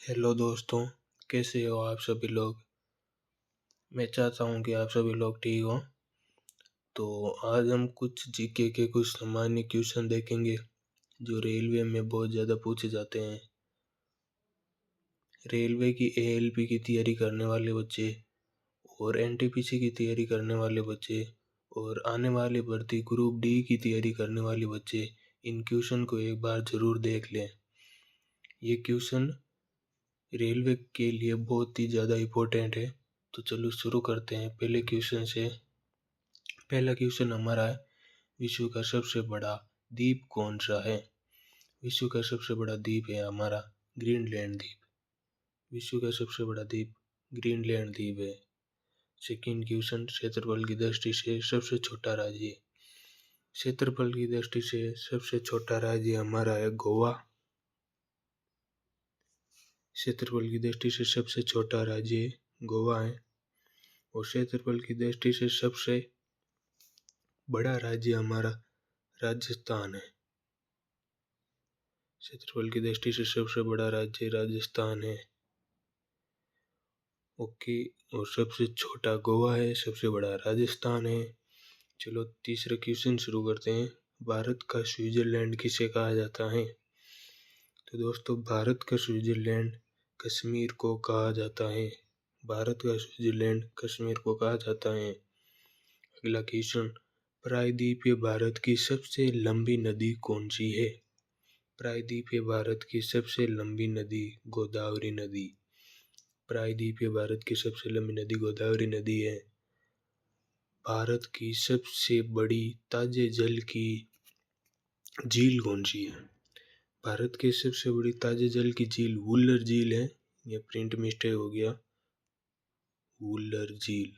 Hello दोस्तों, कैसे हो आप सभी लोग। मैं चाहता हूँ कि आप सभी लोग ठीक हो। तो आज हम कुछ जीके के कुछ सामान्य क्वेश्चन देखेंगे जो रेलवे में बहुत ज़्यादा पूछे जाते हैं। रेलवे की एएलपी की तैयारी करने वाले बच्चे और एनटीपीसी की तैयारी करने वाले बच्चे और आने वाली भर्ती ग्रुप डी की तैयारी करने वाले बच्चे इन क्वेश्चन को एक बार ज़रूर देख लें। ये क्वेश्चन रेलवे के लिए बहुत ही ज़्यादा इम्पोर्टेंट है। तो चलो शुरू करते हैं पहले क्वेश्चन से। पहला क्वेश्चन हमारा है, विश्व का सबसे बड़ा द्वीप कौन सा है। विश्व का सबसे बड़ा द्वीप है हमारा ग्रीनलैंड द्वीप। विश्व का सबसे बड़ा द्वीप ग्रीनलैंड द्वीप है। सेकंड क्वेश्चन, क्षेत्रफल की दृष्टि से सबसे छोटा राज्य। क्षेत्रफल की दृष्टि से सबसे छोटा राज्य हमारा है गोवा। क्षेत्रफल की दृष्टि से सबसे छोटा राज्य गोवा है। और क्षेत्रफल की दृष्टि से सबसे बड़ा राज्य हमारा राजस्थान है। क्षेत्रफल की दृष्टि से सबसे बड़ा राज्य राजस्थान है। ओके। और सबसे छोटा गोवा है, सबसे बड़ा राजस्थान है। चलो तीसरा क्वेश्चन शुरू करते हैं। भारत का स्विट्जरलैंड किसे कहा जाता है। तो दोस्तों, भारत का स्विट्जरलैंड कश्मीर को कहा जाता है। भारत का स्विट्जरलैंड कश्मीर को कहा जाता है। अगला क्वेश्चन, प्रायद्वीपीय भारत की सबसे लंबी नदी कौन सी है। प्रायद्वीपीय भारत की सबसे लंबी नदी गोदावरी नदी। प्रायद्वीपीय भारत की सबसे लंबी नदी गोदावरी नदी है। भारत की सबसे बड़ी ताजे जल की झील कौन सी है। भारत की सबसे बड़ी ताजे जल की झील वुलर झील है। यह प्रिंट मिस्टेक हो गया, वुलर झील।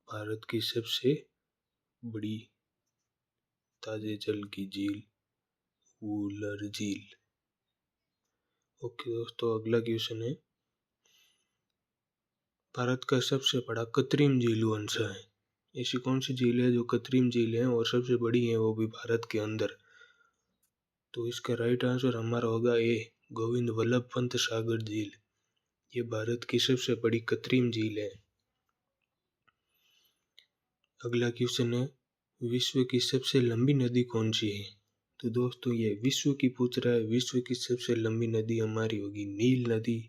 भारत की सबसे बड़ी ताजे जल की झील वुलर झील। ओके दोस्तों, अगला क्वेश्चन है, भारत का सबसे बड़ा कृत्रिम झील कौन सा है। ऐसी कौन सी झील है जो कृत्रिम झील है और सबसे बड़ी है, वो भी भारत के अंदर। तो इसका राइट आंसर हमारा होगा ए, गोविंद वल्लभ पंत सागर झील। ये भारत की सबसे बड़ी कृत्रिम झील है। अगला क्वेश्चन है, विश्व की सबसे लंबी नदी कौन सी है। तो दोस्तों, ये विश्व की पूछ रहा है। विश्व की सबसे लंबी नदी हमारी होगी नील नदी।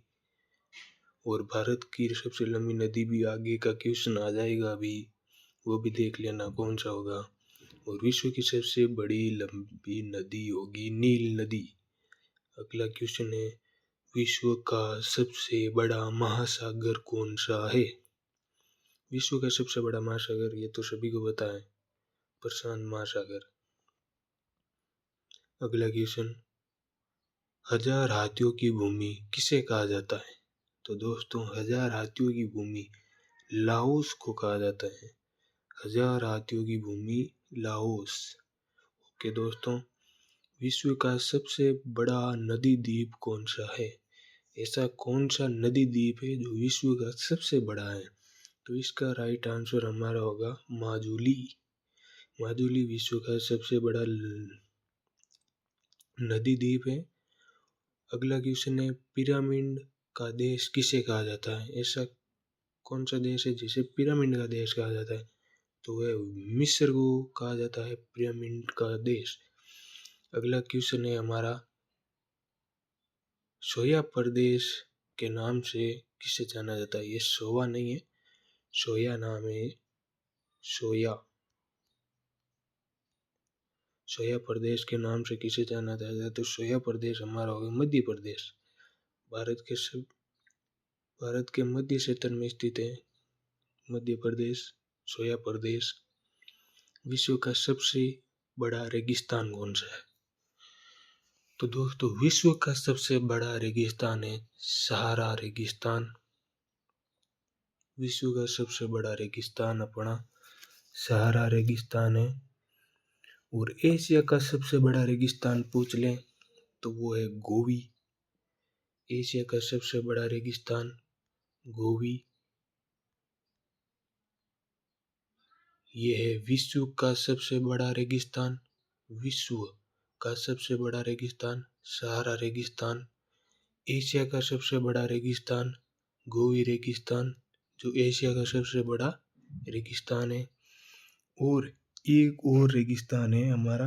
और भारत की सबसे लंबी नदी भी आगे का क्वेश्चन आ जाएगा अभी, वो भी देख लेना कौन सा होगा। और विश्व की सबसे बड़ी लंबी नदी होगी नील नदी। अगला क्वेश्चन है, विश्व का सबसे बड़ा महासागर कौन सा है। विश्व का सबसे बड़ा महासागर ये तो सभी को पता है, प्रशांत महासागर। अगला क्वेश्चन, हजार हाथियों की भूमि किसे कहा जाता है। तो दोस्तों, हजार हाथियों की भूमि लाओस को कहा जाता है। हजार हाथियों की भूमि लाओस। ओके दोस्तों, विश्व का सबसे बड़ा नदी द्वीप कौन सा है। ऐसा कौन सा नदी द्वीप है जो विश्व का सबसे बड़ा है। तो इसका राइट आंसर हमारा होगा माजुली। माजुली विश्व का सबसे बड़ा नदी द्वीप है। अगला क्वेश्चन है, पिरामिड का देश किसे कहा जाता है। ऐसा कौन सा देश है जिसे पिरामिड का देश कहा जाता है। तो वह मिस्र को कहा जाता है पिरामिड का देश। अगला क्वेश्चन है हमारा, सोया प्रदेश के नाम से किसे जाना जाता है। ये सोवा नहीं है, सोया नाम है। सोया सोया प्रदेश के नाम से किसे जाना जाता है। तो सोया प्रदेश हमारा होगा मध्य प्रदेश। भारत के मध्य क्षेत्र में स्थित है मध्य प्रदेश, सोया प्रदेश। विश्व का सबसे बड़ा रेगिस्तान कौन सा है। तो दोस्तों, विश्व का सबसे बड़ा रेगिस्तान है सहारा रेगिस्तान। विश्व का सबसे बड़ा रेगिस्तान अपना सहारा रेगिस्तान है। और एशिया का सबसे बड़ा रेगिस्तान पूछ लें तो वो है गोवी। एशिया का सबसे बड़ा रेगिस्तान गोवी। ये है विश्व का सबसे बड़ा रेगिस्तान। विश्व का सबसे बड़ा रेगिस्तान सहारा रेगिस्तान। एशिया का सबसे बड़ा रेगिस्तान गोवी रेगिस्तान, जो एशिया का सबसे बड़ा रेगिस्तान है। और एक और रेगिस्तान है हमारा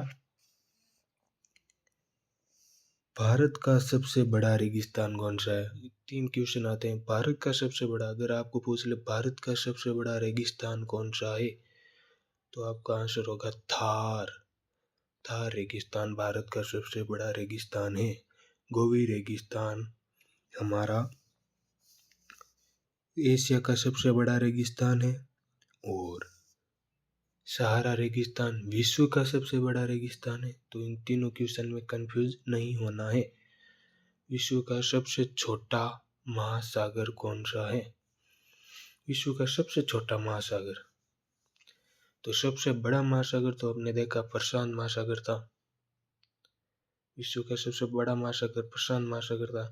भारत का सबसे बड़ा रेगिस्तान कौन सा है। 3 क्वेश्चन आते हैं। भारत का सबसे बड़ा, अगर आपको पूछ ले भारत का सबसे बड़ा रेगिस्तान कौन सा है, तो आपका आंसर होगा थार। थार रेगिस्तान भारत का सबसे बड़ा रेगिस्तान है। गोवी रेगिस्तान हमारा एशिया का सबसे बड़ा रेगिस्तान है। और सहारा रेगिस्तान विश्व का सबसे बड़ा रेगिस्तान है। तो इन तीनों क्वेश्चन में कंफ्यूज नहीं होना है। विश्व का सबसे छोटा महासागर कौन सा है। विश्व का सबसे छोटा महासागर, तो सबसे बड़ा महासागर तो आपने देखा प्रशांत महासागर था। विश्व का सबसे बड़ा महासागर प्रशांत महासागर था।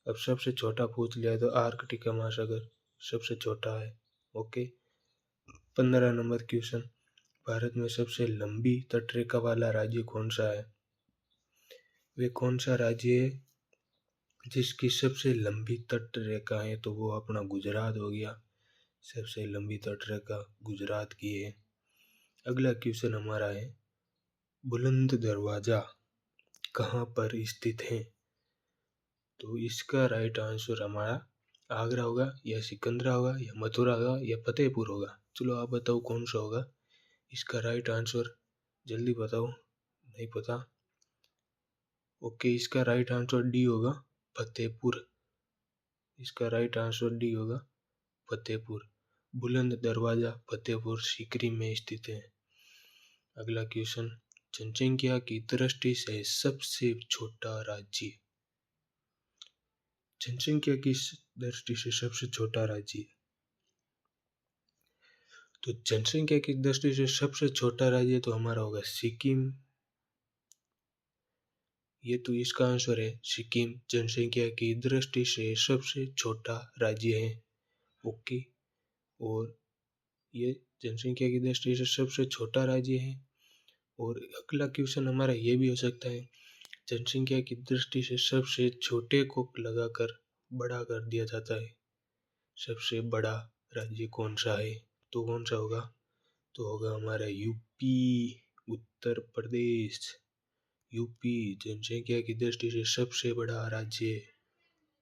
अब सबसे छोटा पूछ लिया तो आर्कटिका महासागर सबसे छोटा है। ओके। 15 नंबर क्वेश्चन, भारत में सबसे लंबी तटरेखा वाला राज्य कौन सा है। वे कौन सा राज्य है जिसकी सबसे लंबी तटरेखा है, तो वो अपना गुजरात हो गया। सबसे लंबी तटरेखा गुजरात की है। अगला क्वेश्चन हमारा है बुलंद दरवाजा कहाँ पर स्थित है। तो इसका राइट आंसर हमारा आगरा होगा, या सिकंदरा होगा, या मथुरा होगा, या फतेहपुर होगा। चलो आप बताओ कौन सा होगा इसका राइट आंसर, जल्दी बताओ। नहीं पता। ओके, इसका राइट आंसर डी होगा, फतेहपुर। इसका राइट आंसर डी होगा, फतेहपुर। बुलंद दरवाजा फतेहपुर सीकरी में स्थित है। अगला क्वेश्चन, जनसंख्या की दृष्टि से सबसे छोटा राज्य। जनसंख्या की दृष्टि से सबसे छोटा राज्य, तो जनसंख्या की दृष्टि से सबसे छोटा राज्य तो हमारा होगा सिक्किम। ये तो इसका आंसर है सिक्किम, जनसंख्या की दृष्टि से सबसे छोटा राज्य है। ओके। और ये जनसंख्या की दृष्टि से सबसे छोटा राज्य है। और अगला क्वेश्चन हमारा ये भी हो सकता है, जनसंख्या की दृष्टि से सबसे छोटे को लगाकर बड़ा कर दिया जाता है। सबसे बड़ा राज्य कौन सा है, तो कौन सा होगा, तो होगा हमारा यूपी, उत्तर प्रदेश। यूपी जनसंख्या की दृष्टि से सबसे बड़ा राज्य,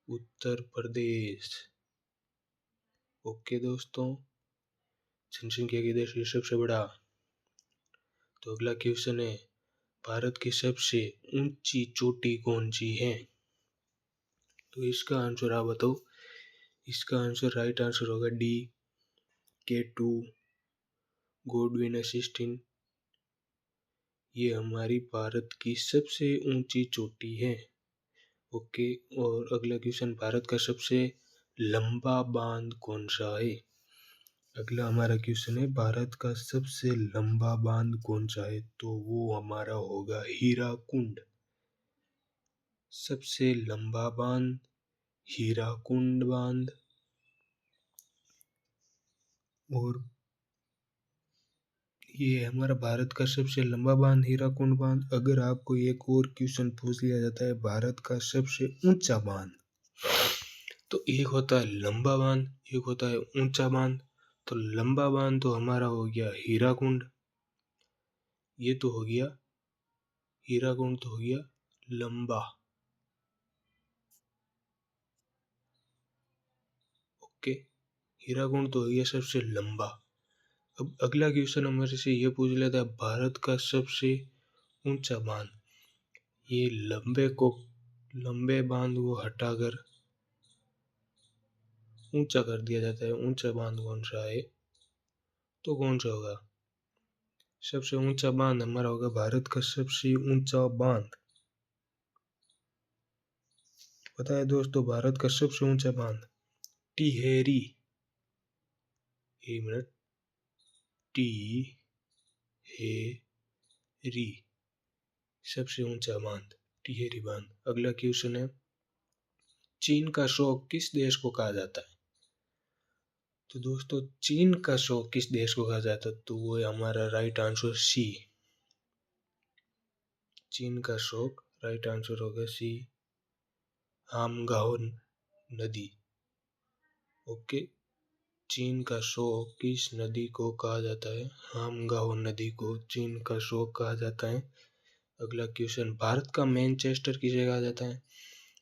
उत्तर प्रदेश। ओके दोस्तों, जनसंख्या की दृष्टि से सबसे बड़ा। तो अगला क्वेश्चन है, भारत की सबसे ऊंची चोटी कौन सी है। तो इसका आंसर आप बताओ। इसका आंसर राइट आंसर होगा डी, K2 गोडविन असिस्टिन। ये हमारी भारत की सबसे ऊंची चोटी है। ओके। और अगला क्वेश्चन, भारत का सबसे लंबा बांध कौन सा है। अगला हमारा क्वेश्चन है, भारत का सबसे लंबा बांध कौन सा है, तो वो हमारा होगा हीराकुंड। सबसे लंबा बांध हीराकुंड बांध। और ये हमारा भारत का सबसे लंबा बांध हीराकुंड बांध। अगर आपको एक और क्वेश्चन पूछ लिया जाता है भारत का सबसे ऊंचा बांध, तो एक होता है लंबा बांध, एक होता है ऊंचा बांध। तो लंबा बांध तो हमारा हो गया हीराकुंड। ये तो हो गया हीराकुंड, तो हो गया लंबा। ओके, हीराकुंड तो हो गया सबसे लंबा। अब अगला क्वेश्चन हमारे से ये पूछ लेता है, भारत का सबसे ऊंचा बांध। ये लंबे बांध को हटाकर ऊंचा कर दिया जाता है। ऊंचा बांध कौन सा है, तो कौन सा होगा। सबसे ऊंचा बांध हमारा होगा, भारत का सबसे ऊंचा बांध पता है दोस्तों, भारत का सबसे ऊंचा बांध टिहरी। एक मिनट, टिहरी सबसे ऊंचा बांध, टिहरी बांध। अगला क्वेश्चन है, चीन का शौक किस देश को कहा जाता है। तो दोस्तों, चीन का शौक किस देश को कहा जाता है, तो वो है हमारा राइट आंसर सी। चीन का शौक राइट आंसर होगा सी, हामगाओ नदी। ओके, चीन का शोक किस नदी को कहा जाता है? हामगाओ नदी को चीन का शोक कहा जाता है। अगला क्वेश्चन, भारत का मैनचेस्टर किसे कहा जाता है?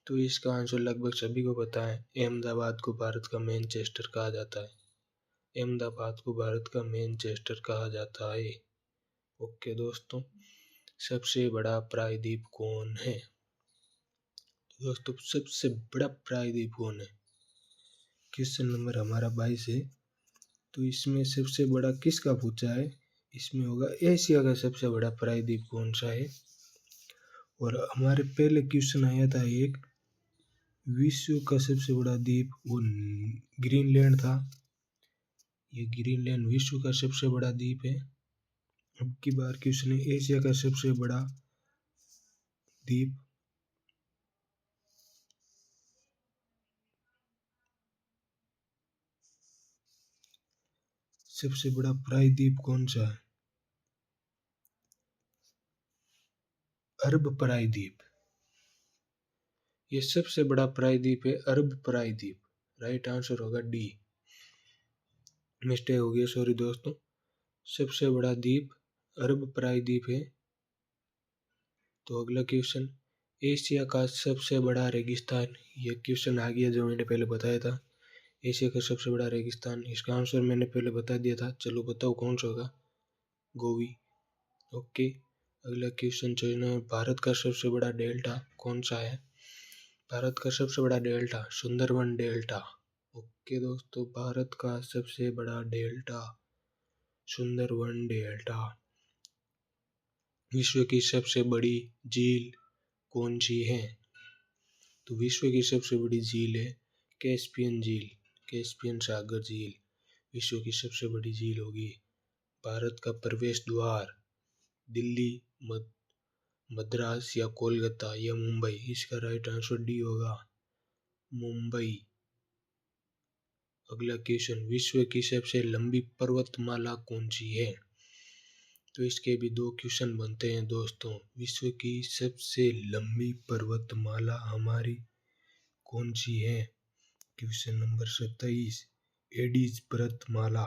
तो इसका आंसर लगभग सभी को पता है, अहमदाबाद को भारत का मैनचेस्टर कहा जाता है। अहमदाबाद को भारत का मैनचेस्टर कहा जाता है। ओके दोस्तों, सबसे बड़ा प्रायद्वीप कौन है? दोस्तों, सबसे बड़ा प्रायद्वीप कौन है? क्वेश्चन नंबर हमारा 22 है। तो इसमें सबसे बड़ा किसका पूछा है? इसमें होगा एशिया का सबसे बड़ा प्रायद्वीप कौन सा है। और हमारे पहले क्वेश्चन आया था एक, विश्व का सबसे बड़ा द्वीप, वो ग्रीनलैंड था। ये ग्रीनलैंड विश्व का सबसे बड़ा द्वीप है। अब की बार क्वेश्चन है एशिया का सबसे बड़ा द्वीप। सबसे बड़ा प्रायद्वीप कौन सा है? अरब प्रायद्वीप। ये सबसे बड़ा प्रायद्वीप है अरब प्रायद्वीप। राइट आंसर होगा डी। मिस्टेक हो गया, सॉरी दोस्तों। सबसे बड़ा द्वीप अरब प्रायद्वीप है। तो अगला क्वेश्चन, एशिया का सबसे बड़ा रेगिस्तान। ये क्वेश्चन आ गया जो मैंने पहले बताया था। एशिया का सबसे बड़ा रेगिस्तान, इसका आंसर मैंने पहले बता दिया था। चलो बताओ कौन सा होगा? गोवी। ओके, अगला क्वेश्चन जो है, भारत का सबसे बड़ा डेल्टा कौन सा है? भारत का सबसे बड़ा डेल्टा सुंदरबन डेल्टा। ओके दोस्तों, भारत का सबसे बड़ा डेल्टा सुंदरबन डेल्टा। विश्व की सबसे बड़ी झील कौन सी है? तो विश्व की सबसे बड़ी झील है कैस्पियन झील, कैस्पियन सागर झील विश्व की सबसे बड़ी झील होगी। भारत का प्रवेश द्वार दिल्ली, मद्रास या कोलकाता या मुंबई? इसका राइट आंसर डी होगा, मुंबई। अगला क्वेश्चन, विश्व की सबसे लंबी पर्वतमाला कौन सी है? तो इसके भी दो क्वेश्चन बनते हैं दोस्तों। विश्व की सबसे लंबी पर्वतमाला हमारी कौन सी है? क्वेश्चन नंबर 27, एडीज पर्वतमाला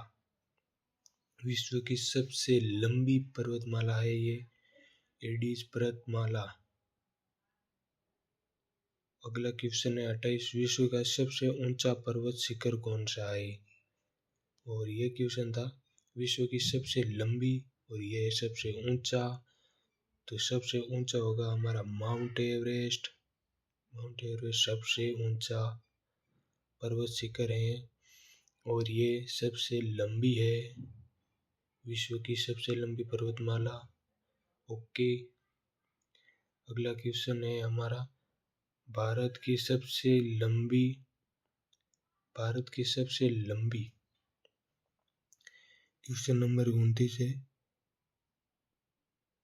विश्व की सबसे लंबी पर्वतमाला है ये एडीज पर्वतमाला। अगला क्वेश्चन है 28, विश्व का सबसे ऊंचा पर्वत शिखर कौन सा है? और ये क्वेश्चन था विश्व की सबसे लंबी और ये सबसे ऊंचा। तो सबसे ऊंचा होगा हमारा माउंट एवरेस्ट। माउंट एवरेस्ट सबसे ऊंचा पर्वत शिखर है और ये सबसे लंबी है, विश्व की सबसे लंबी पर्वतमाला। ओके, अगला क्वेश्चन है हमारा भारत की सबसे लंबी क्वेश्चन नंबर 29 है,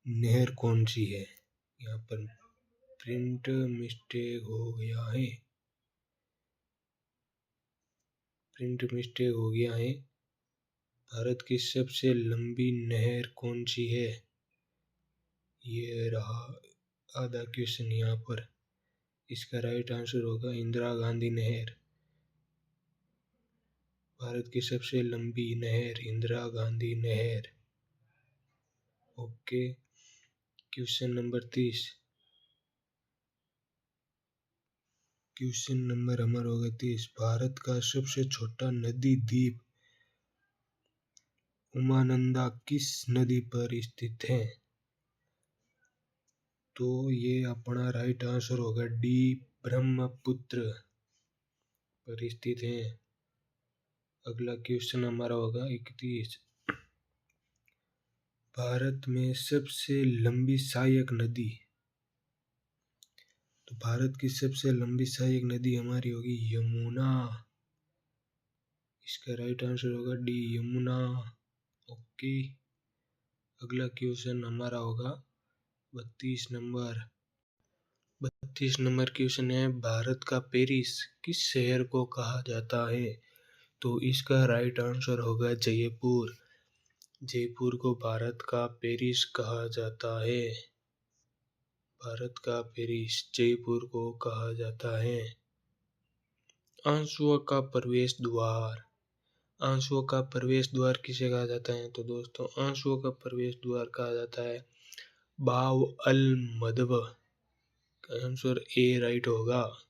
नहर कौन सी है? यहाँ पर प्रिंट मिस्टेक हो गया है, भारत की सबसे लंबी नहर कौन सी है? ये रहा आधा क्वेश्चन यहाँ पर। इसका राइट आंसर होगा इंदिरा गांधी नहर। भारत की सबसे लंबी नहर इंदिरा गांधी नहर। Okay, question number 30। Question number हमारा होगा 30, भारत का सबसे छोटा नदी द्वीप उमानंदा किस नदी पर स्थित है? तो ये अपना राइट आंसर होगा डी, ब्रह्मपुत्र पर स्थित है। अगला क्वेश्चन हमारा होगा 31, भारत में सबसे लंबी सहायक नदी। तो भारत की सबसे लंबी सहायक नदी हमारी होगी यमुना। इसका राइट आंसर होगा डी, यमुना। ओके, अगला क्वेश्चन हमारा होगा 32 नंबर। 32 नंबर क्वेश्चन है, भारत का पेरिस किस शहर को कहा जाता है? तो इसका राइट आंसर होगा जयपुर। जयपुर को भारत का पेरिस कहा जाता है। भारत का पेरिस जयपुर को कहा जाता है। आंसुओं का प्रवेश द्वार। आंसुओं का प्रवेश द्वार किसे कहा जाता है? तो दोस्तों आंसुओं का प्रवेश द्वार कहा जाता है बाव अल मदब। आंसर ए राइट होगा।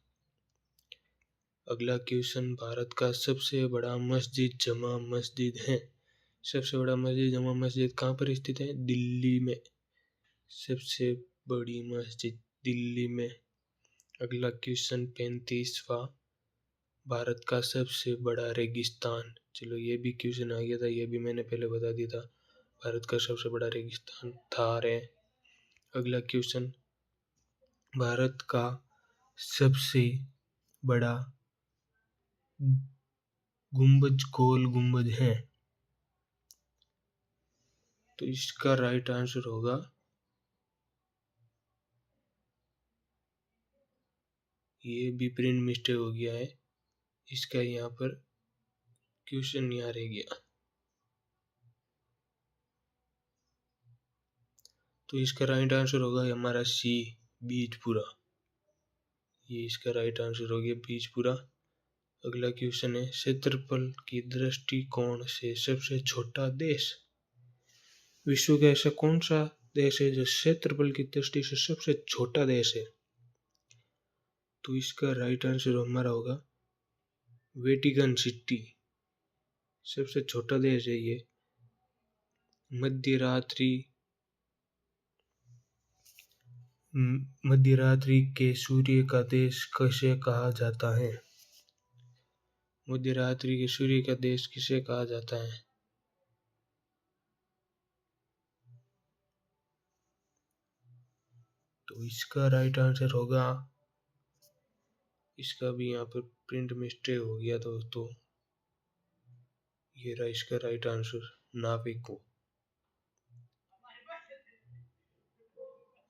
अगला क्वेश्चन, भारत का सबसे बड़ा मस्जिद जमा मस्जिद है। सबसे बड़ा मस्जिद जमा मस्जिद कहाँ पर स्थित है? दिल्ली में। सबसे बड़ी मस्जिद दिल्ली में। अगला क्वेश्चन 35वां, भारत का सबसे बड़ा रेगिस्तान। चलो ये भी क्वेश्चन आ गया था, ये भी मैंने पहले बता दिया था। भारत का सबसे बड़ा रेगिस्तान थार है। अगला क्वेश्चन, भारत का सबसे बड़ा गुंबज गोल गुंबज है। तो इसका राइट आंसर होगा ये भी प्रिंट मिस्टेक हो गया है, इसका यहाँ पर क्वेश्चन नहीं आ रह गया। तो इसका राइट आंसर होगा हमारा सी, बीजपुरा। ये इसका राइट आंसर हो गया बीजपुरा। अगला क्वेश्चन है, क्षेत्रफल की दृष्टिकोण से सबसे छोटा देश। विश्व का ऐसा कौन सा देश है जो क्षेत्रफल की दृष्टि से सबसे छोटा देश है? तो इसका राइट आंसर हमारा होगा वेटिकन सिटी। सबसे छोटा देश है ये। मध्यरात्रि के सूर्य का देश किसे कहा जाता है? मध्यरात्रि के सूर्य का देश किसे कहा जाता है? तो इसका राइट आंसर होगा, इसका भी यहाँ पर प्रिंट मिस्टेक हो गया दोस्तों। ये रहा इसका राइट आंसर, नाविको।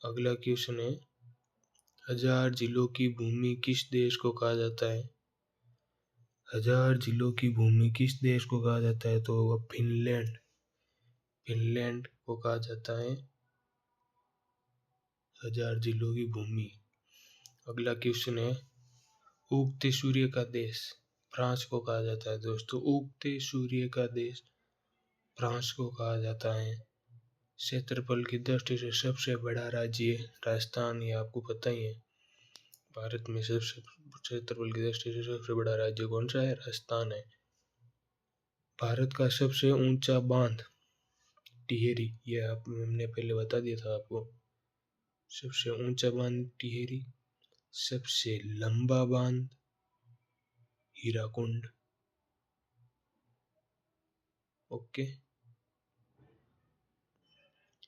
अगला क्वेश्चन है, 1000 जिलों की भूमि किस देश को कहा जाता है? 1000 जिलों की भूमि किस देश को कहा जाता है? तो वह फिनलैंड। फिनलैंड को कहा जाता है 1000 जिलों की भूमि। अगला क्वेश्चन है, उगते सूर्य का देश फ्रांस को कहा जाता है। दोस्तों उगते सूर्य का देश फ्रांस को कहा जाता है। क्षेत्रफल की दृष्टि से सबसे बड़ा राज्य राजस्थान, ये आपको पता ही है। भारत में सबसे क्षेत्रफल की दृष्टि से सबसे बड़ा राज्य कौन सा है? राजस्थान है। भारत का सबसे ऊंचा बांध टिहरी, ये हमने पहले बता दिया था आपको। सबसे ऊंचा बांध टिहरी। सबसे लंबा बांध हीराकुंड। ओके।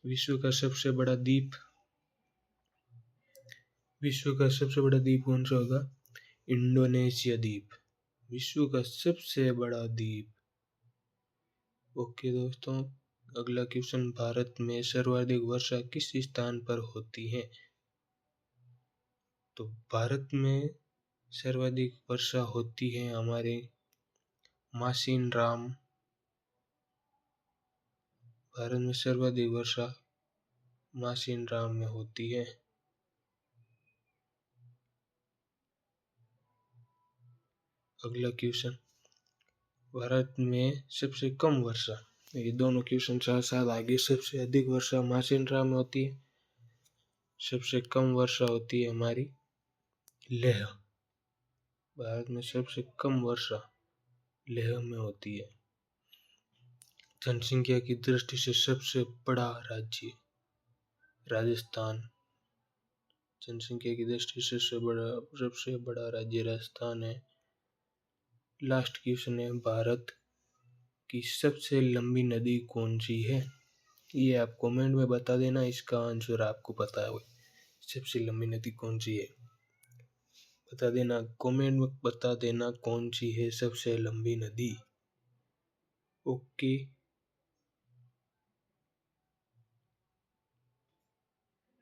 विश्व का सबसे बड़ा द्वीप। विश्व का सबसे बड़ा द्वीप कौन सा होगा? इंडोनेशिया द्वीप विश्व का सबसे बड़ा द्वीप। ओके दोस्तों, अगला क्वेश्चन, भारत में सर्वाधिक वर्षा किस स्थान पर होती है? तो भारत में सर्वाधिक वर्षा होती है हमारे मासिन राम। भारत में सर्वाधिक वर्षा मासिन राम में होती है। अगला क्वेश्चन, भारत में सबसे कम वर्षा। ये दोनों क्वेश्चन साथ साथ आगे। सबसे अधिक वर्षा मासिन राम में होती है, सबसे कम वर्षा होती है हमारी लेह। भारत में सबसे कम वर्षा लेह में होती है। जनसंख्या की दृष्टि से सबसे बड़ा राज्य राजस्थान। जनसंख्या की दृष्टि से सबसे बड़ा राज्य राजस्थान है। लास्ट क्वेश्चन है, भारत की सबसे लंबी नदी कौन सी है? ये आप कमेंट में बता देना, इसका आंसर आपको पता है। सबसे लंबी नदी कौन सी है बता देना, कमेंट में बता देना कौन सी है सबसे लंबी नदी। ओके।